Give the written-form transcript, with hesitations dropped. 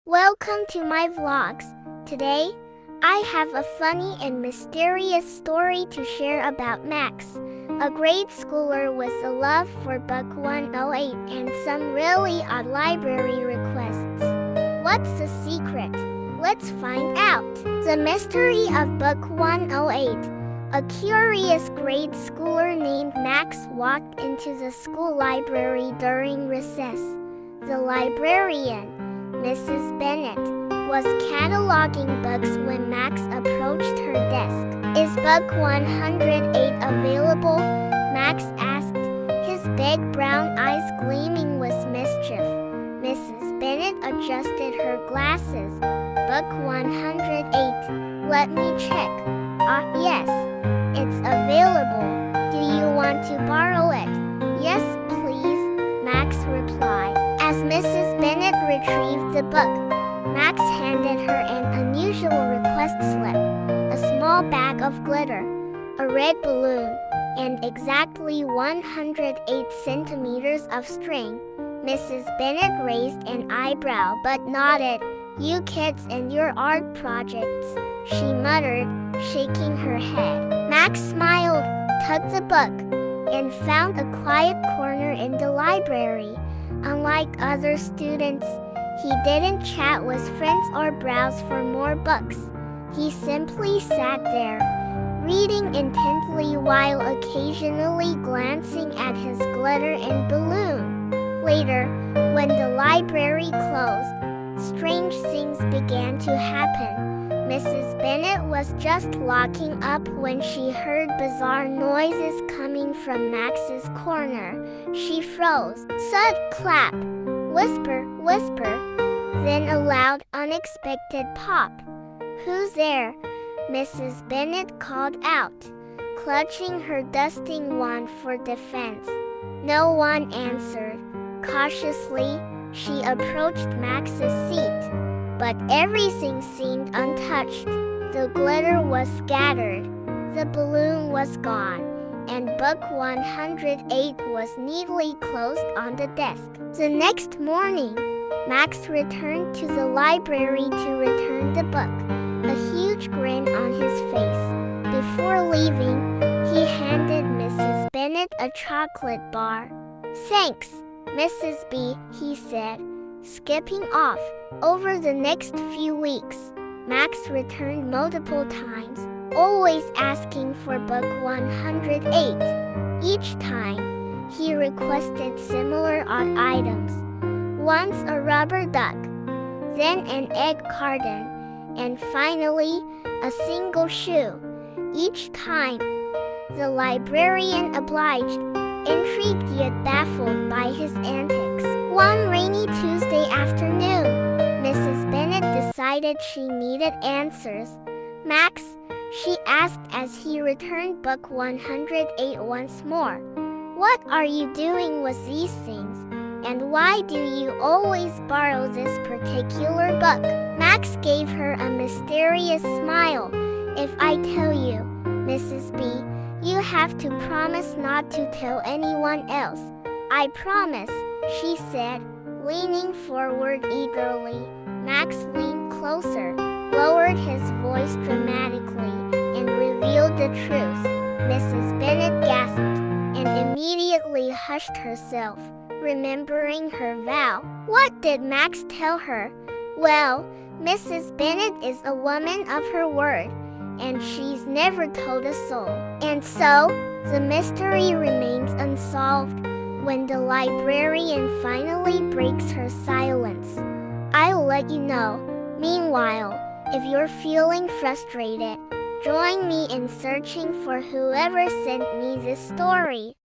Welcome to my vlogs. Today, I have a funny and mysterious story to share about Max, a grade schooler with a love for Book 108 and some really odd library requests. What's the secret? Let's find out. The mystery of Book 108. A curious grade schooler named Max walked into the school library during recess. The librarian, Mrs. Bennet, was cataloging books when Max approached her desk. "Is book 108 available?" Max asked, his big brown eyes gleaming with mischief. Mrs. Bennet adjusted her glasses. "Book 108. Let me check. Yes, it's available. Do you want to borrow it?" "Yes, please," Max replied. As Mrs. Bennet retrieved the book, Max handed her an unusual request slip, a small bag of glitter, a red balloon, and exactly 108 centimeters of string. Mrs. Bennet raised an eyebrow but nodded. "You kids and your art projects," she muttered, shaking her head. Max smiled, took the book, and found a quiet corner in the library. Unlike other students, he didn't chat with friends or browse for more books. He simply sat there, reading intently while occasionally glancing at his glitter and balloon. Later, when the library closed, strange things began to happen. Mrs. Bennet was just locking up when she heard bizarre noises coming from Max's corner. She froze. Thud, clap, whisper, whisper, then a loud, unexpected pop. "Who's there?" Mrs. Bennet called out, clutching her dusting wand for defense. No one answered. Cautiously, she approached Max's seat. But everything seemed untouched. The glitter was scattered, the balloon was gone, and book 108 was neatly closed on the desk. The next morning, Max returned to the library to return the book, a huge grin on his face. Before leaving, he handed Mrs. Bennet a chocolate bar. "Thanks, Mrs. B," he said, skipping off. Over the next few weeks, Max returned multiple times, always asking for book 108. Each time, he requested similar odd items. Once a rubber duck, then an egg carton, and finally, a single shoe. Each time, the librarian obliged, intrigued yet baffled by his antics. One rainy Tuesday afternoon, Mrs. Bennet decided she needed answers. "Max," she asked as he returned book 108 once more, "what are you doing with these things? And why do you always borrow this particular book?" Max gave her a mysterious smile. "If I tell you, Mrs. B, you have to promise not to tell anyone else." "I promise," she said, leaning forward eagerly. Max leaned closer, lowered his voice dramatically, and revealed the truth. Mrs. Bennet gasped and immediately hushed herself, remembering her vow. What did Max tell her? Well, Mrs. Bennet is a woman of her word, and she's never told a soul. And so, the mystery remains unsolved. When the librarian finally breaks her silence, I'll let you know. Meanwhile, if you're feeling frustrated, join me in searching for whoever sent me this story.